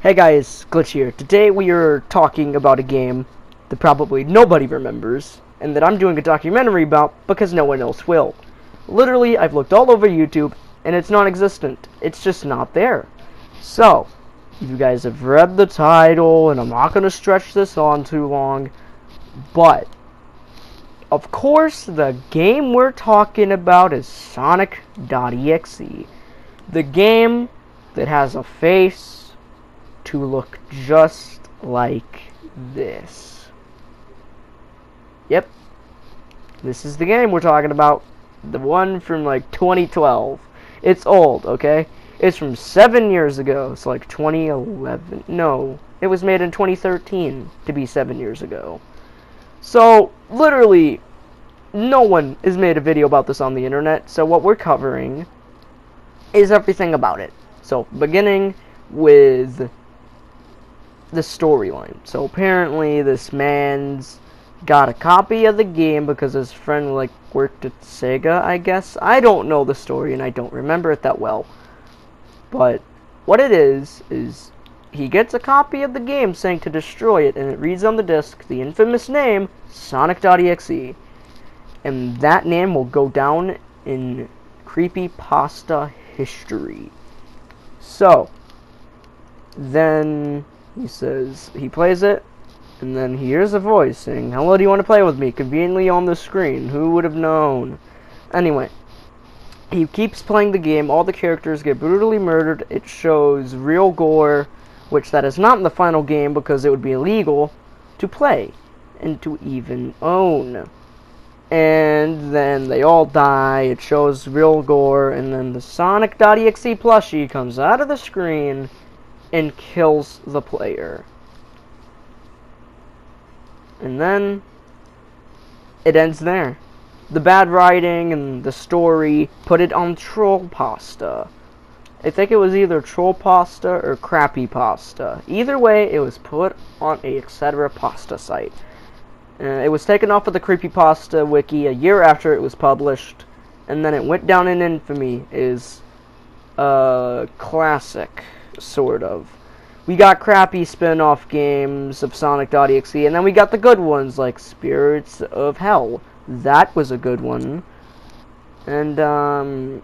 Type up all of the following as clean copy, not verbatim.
Hey guys, Glitch here. Today we are talking about a game that probably nobody remembers, and that I'm doing a documentary about because no one else will. Literally, I've looked all over YouTube, and it's non-existent. It's just not there. So, you guys have read the title, and I'm not going to stretch this on too long, but, of course, the game we're talking about is Sonic.Exe. The game that has a face to look just like this. Yep. This is the game we're talking about. The one from like 2012. It's old, okay? It's from 7 years ago. It's like 2011. No, it was made in 2013 to be 7 years ago. So, literally, no one has made a video about this on the internet. So what we're covering is everything about it. So, beginning with the storyline. So apparently this man's got a copy of the game because his friend like worked at Sega, I guess. I don't know the story and I don't remember it that well. But what it is he gets a copy of the game saying to destroy it, and it reads on the disc the infamous name Sonic.Exe. And that name will go down in creepypasta history. So then he says, he plays it, and then he hears a voice saying, "Hello, do you want to play with me?" Conveniently on the screen. Who would have known? Anyway, he keeps playing the game. All the characters get brutally murdered. It shows real gore, which that is not in the final game because it would be illegal to play and to even own. And then they all die. It shows real gore, and then the Sonic.Exe plushie comes out of the screen and kills the player. And then it ends there. The bad writing and the story put it on troll pasta. I think it was either troll pasta or crappy pasta. Either way, it was put on a etc. pasta site. It was taken off of the creepypasta wiki a year after it was published, and then it went down in infamy as classic. Sort of. We got crappy spin-off games of Sonic.Exe, and then we got the good ones like Spirits of Hell. That was a good one. And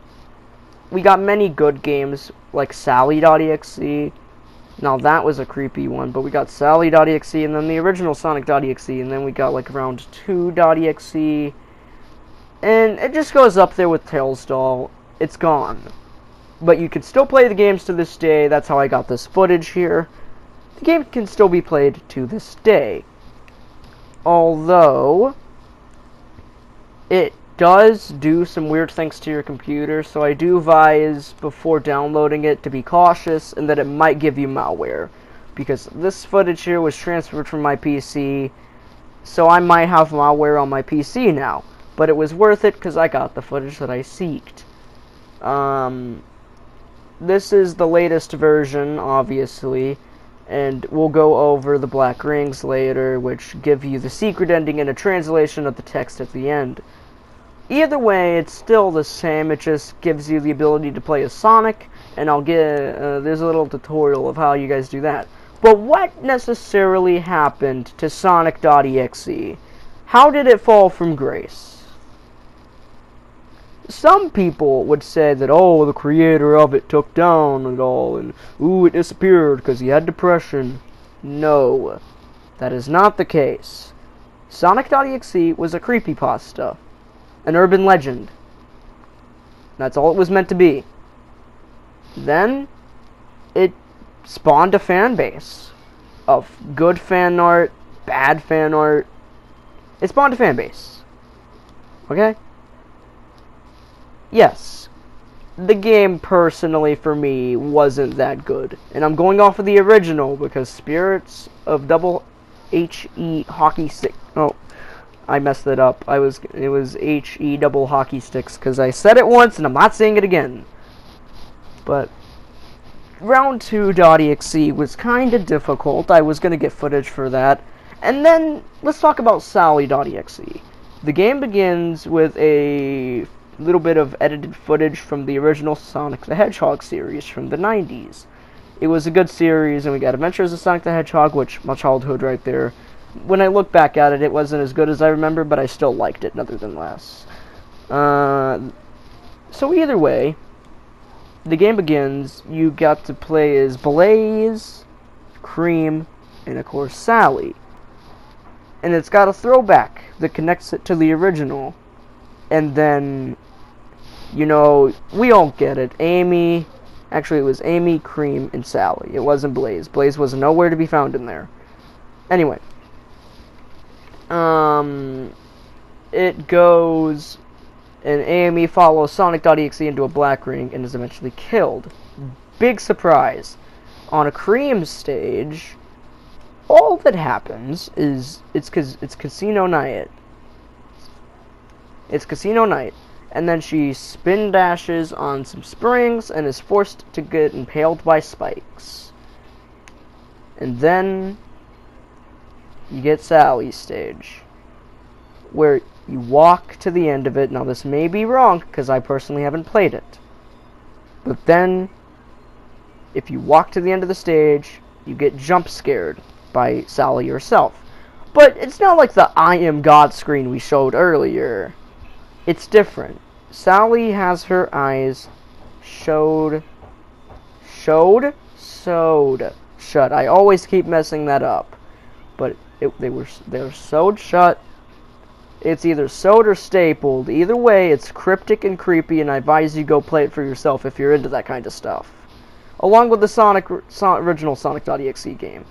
we got many good games like Sally.Exe. Now that was a creepy one, but we got Sally.Exe, and then the original Sonic.Exe, and then we got like Round 2.exe, and it just goes up there with Tails Doll. It's gone. But you can still play the games to this day. That's how I got this footage here. The game can still be played to this day. Although, it does do some weird things to your computer, so I do advise before downloading it to be cautious and that it might give you malware. Because this footage here was transferred from my PC, so I might have malware on my PC now. But it was worth it because I got the footage that I seeked. This is the latest version, obviously, and we'll go over the black rings later, which give you the secret ending and a translation of the text at the end. Either way, it's still the same. It just gives you the ability to play as Sonic, and I'll get there's a little tutorial of how you guys do that. But what necessarily happened to Sonic.Exe? How did it fall from grace? Some people would say that, oh, the creator of it took down and all, and ooh, it disappeared because he had depression. No, that is not the case. Sonic.Exe was a creepypasta, an urban legend. That's all it was meant to be. Then, it spawned a fan base of good fan art, bad fan art. It spawned a fan base. Okay? Yes, the game personally for me wasn't that good, and I'm going off of the original because Spirits of Double HE Hockey Stick. Oh, I messed it up. It was HE Double Hockey Sticks because I said it once and I'm not saying it again. But Round 2.exe was kind of difficult. I was gonna get footage for that, And then, let's talk about Sally.Exe. The game begins with a little bit of edited footage from the original Sonic the Hedgehog series from the 90s. It was a good series, and we got Adventures of Sonic the Hedgehog, which, my childhood right there. When I look back at it, it wasn't as good as I remember, but I still liked it, nevertheless. So either way, the game begins, you got to play as Blaze, Cream, and of course Sally. And it's got a throwback that connects it to the original. And then, you know, we all get it. Amy, actually it was Amy, Cream, and Sally. It wasn't Blaze. Blaze was nowhere to be found in there. Anyway. It goes, and Amy follows Sonic.Exe into a black ring and is eventually killed. Big surprise. On a Cream stage, all that happens is it's casino night. It's casino night, and then she spin dashes on some springs and is forced to get impaled by spikes. And then you get Sally's stage, where you walk to the end of it. Now this may be wrong, because I personally haven't played it. But then, if you walk to the end of the stage, you get jump scared by Sally herself. But it's not like the I am God screen we showed earlier. It's different. Sally has her eyes sewed shut. I always keep messing that up. But they're sewed shut. It's either sewed or stapled. Either way, it's cryptic and creepy, and I advise you go play it for yourself if you're into that kind of stuff. Along with the original Sonic.Exe game.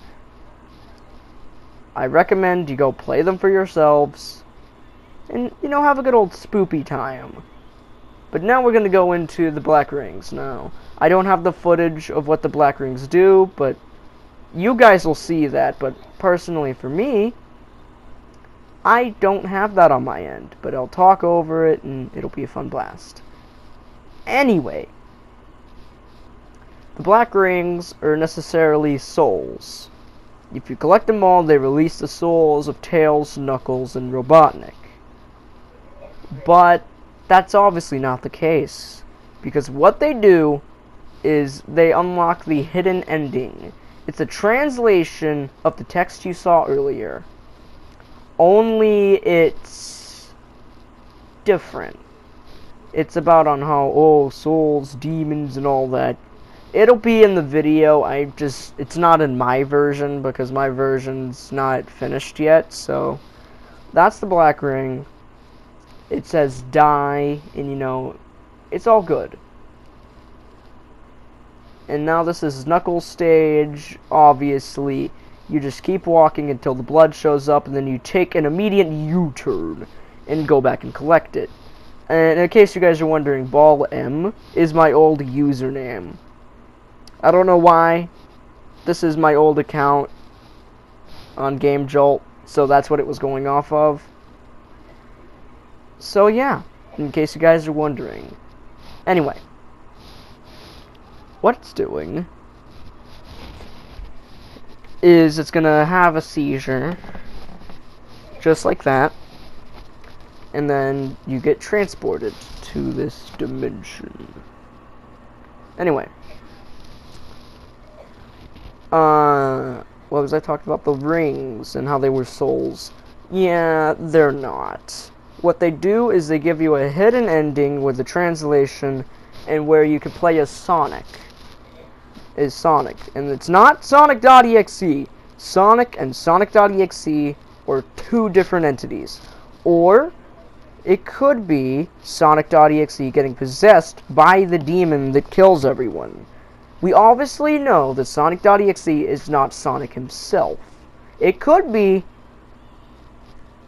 I recommend you go play them for yourselves, and, you know, have a good old spoopy time. But now we're going to go into the Black Rings now. I don't have the footage of what the Black Rings do, but you guys will see that. But personally for me, I don't have that on my end, but I'll talk over it, and it'll be a fun blast. Anyway, the Black Rings are necessarily souls. If you collect them all, they release the souls of Tails, Knuckles, and Robotnik. But that's obviously not the case, because what they do is they unlock the hidden ending. It's a translation of the text you saw earlier. Only it's different. It's about on how, souls, demons, and all that. It'll be in the video. It's not in my version because my version's not finished yet. So that's the Black Ring. It says die, and you know, it's all good. And now this is Knuckles' stage. Obviously, you just keep walking until the blood shows up, and then you take an immediate U-turn and go back and collect it. And in case you guys are wondering, Ball M is my old username. I don't know why. This is my old account on Game Jolt, so that's what it was going off of. So yeah, in case you guys are wondering. Anyway, what it's doing is it's gonna have a seizure, just like that, and then you get transported to this dimension. Anyway, what was I talking about? The rings and how they were souls. Yeah, they're not. What they do is they give you a hidden ending with the translation, and where you can play as Sonic. Is Sonic, and it's not Sonic.Exe. Sonic and Sonic.Exe are two different entities. Or it could be Sonic.Exe getting possessed by the demon that kills everyone. We obviously know that Sonic.Exe is not Sonic himself. It could be,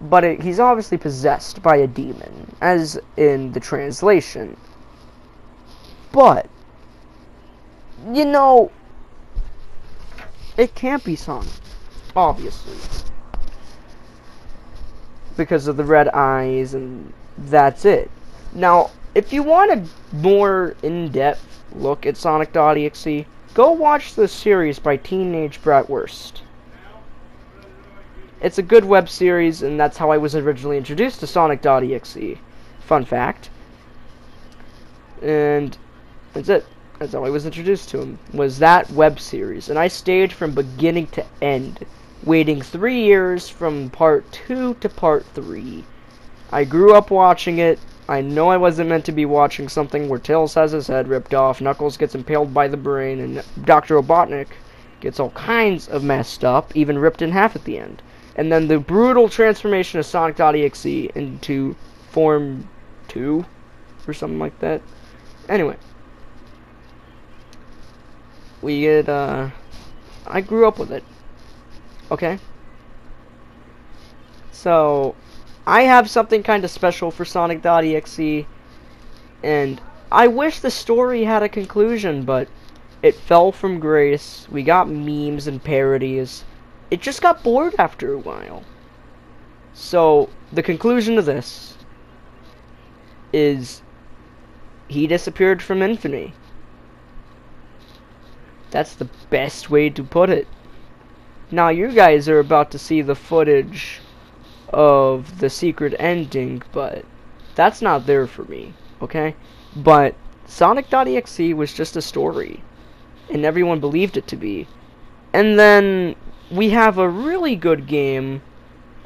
but he's obviously possessed by a demon, as in the translation. But you know, it can't be Sonic, obviously, because of the red eyes, and that's it. Now, if you want a more in-depth look at Sonic.Exe, go watch the series by Teenage Bratwurst. It's a good web series, and that's how I was originally introduced to Sonic.Exe. Fun fact. And that's it. That's how I was introduced to him, was that web series. And I stayed from beginning to end, waiting 3 years from part 2 to part 3. I grew up watching it. I know I wasn't meant to be watching something where Tails has his head ripped off, Knuckles gets impaled by the brain, and Dr. Robotnik gets all kinds of messed up, even ripped in half at the end. And then the brutal transformation of Sonic.Exe into Form 2, or something like that. Anyway. I grew up with it. Okay? So, I have something kind of special for Sonic.Exe, and I wish the story had a conclusion, but it fell from grace. We got memes and parodies. It just got bored after a while. So, the conclusion of this is he disappeared from infamy. That's the best way to put it. Now, you guys are about to see the footage of the secret ending, but that's not there for me, okay? But Sonic.Exe was just a story, and everyone believed it to be. And then we have a really good game.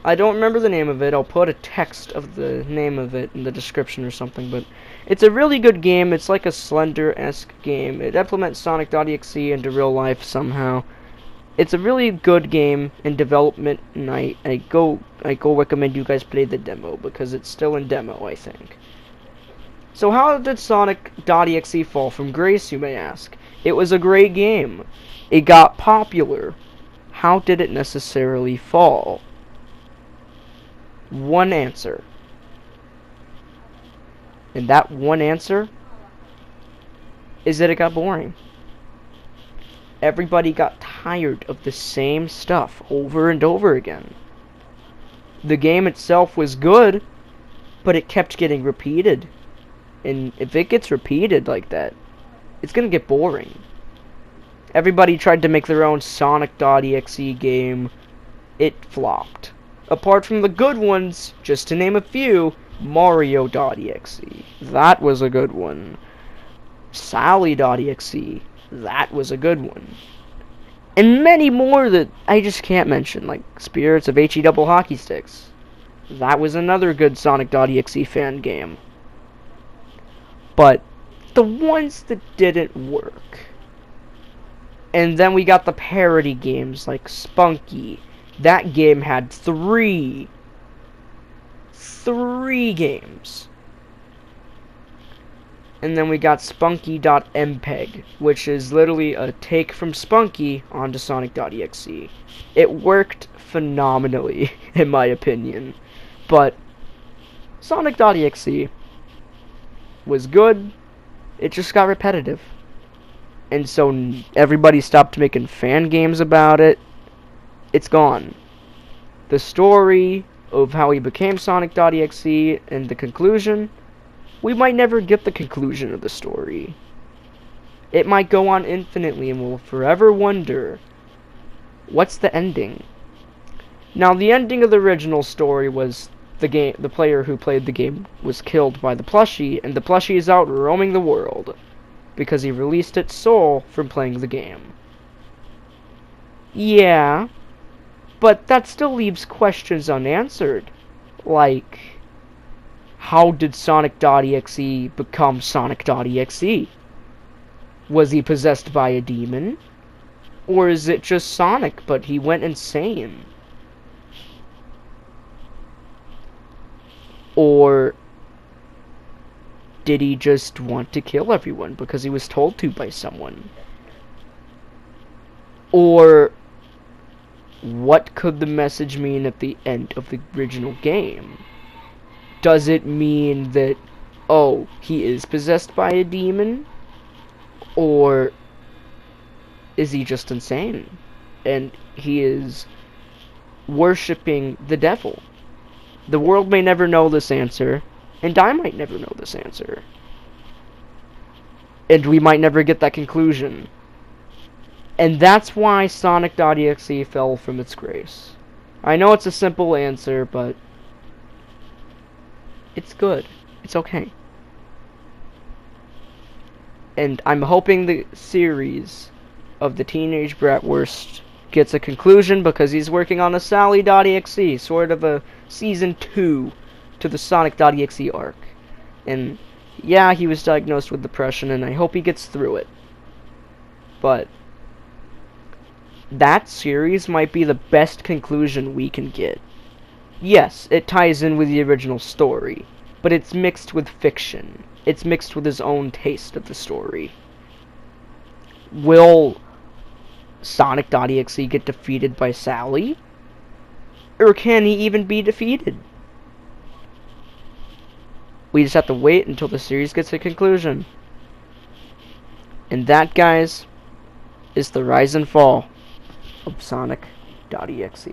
I don't remember the name of it. I'll put a text of the name of it in the description or something, but it's a really good game. It's like a Slender-esque game. It implements Sonic.Exe into real life somehow. It's a really good game in development, and I go recommend you guys play the demo, because it's still in demo, I think. So how did Sonic.Exe fall from grace, you may ask? It was a great game. It got popular. How did it necessarily fall? One answer. And that one answer is that it got boring. Everybody got tired of the same stuff over and over again. The game itself was good, but it kept getting repeated. And if it gets repeated like that, it's gonna get boring. Everybody tried to make their own Sonic.Exe game. It flopped. Apart from the good ones, just to name a few, Mario.Exe. That was a good one. Sally.Exe. That was a good one. And many more that I just can't mention, like Spirits of HE Double Hockey Sticks. That was another good Sonic.Exe fan game. But the ones that didn't work. And then we got the parody games like Spunky. That game had three games. And then we got Spunky.mpeg, which is literally a take from Spunky onto Sonic.Exe. It worked phenomenally, in my opinion. But Sonic.Exe was good, it just got repetitive. And so everybody stopped making fan games about it. It's gone. The story of how he became Sonic.Exe and the conclusion, we might never get the conclusion of the story. It might go on infinitely and we'll forever wonder, what's the ending? Now, the ending of the original story was the player who played the game was killed by the plushie, and the plushie is out roaming the world because he released its soul from playing the game. Yeah, but that still leaves questions unanswered, like, how did Sonic.Exe become Sonic.Exe? Was he possessed by a demon? Or is it just Sonic, but he went insane? Or did he just want to kill everyone because he was told to by someone? Or what could the message mean at the end of the original game? Does it mean that, oh, he is possessed by a demon? Or is he just insane? And he is worshipping the devil? The world may never know this answer, and I might never know this answer. And we might never get that conclusion. And that's why Sonic.Exe fell from its grace. I know it's a simple answer, but it's good. It's okay. And I'm hoping the series of the Teenage Bratwurst gets a conclusion, because he's working on a Sally.Exe, sort of a Season 2 to the Sonic.Exe arc. And yeah, he was diagnosed with depression, and I hope he gets through it. But that series might be the best conclusion we can get. Yes, it ties in with the original story, but it's mixed with fiction. It's mixed with his own taste of the story. Will Sonic.Exe get defeated by Sally? Or can he even be defeated? We just have to wait until the series gets a conclusion. And that, guys, is the rise and fall of Sonic.Exe.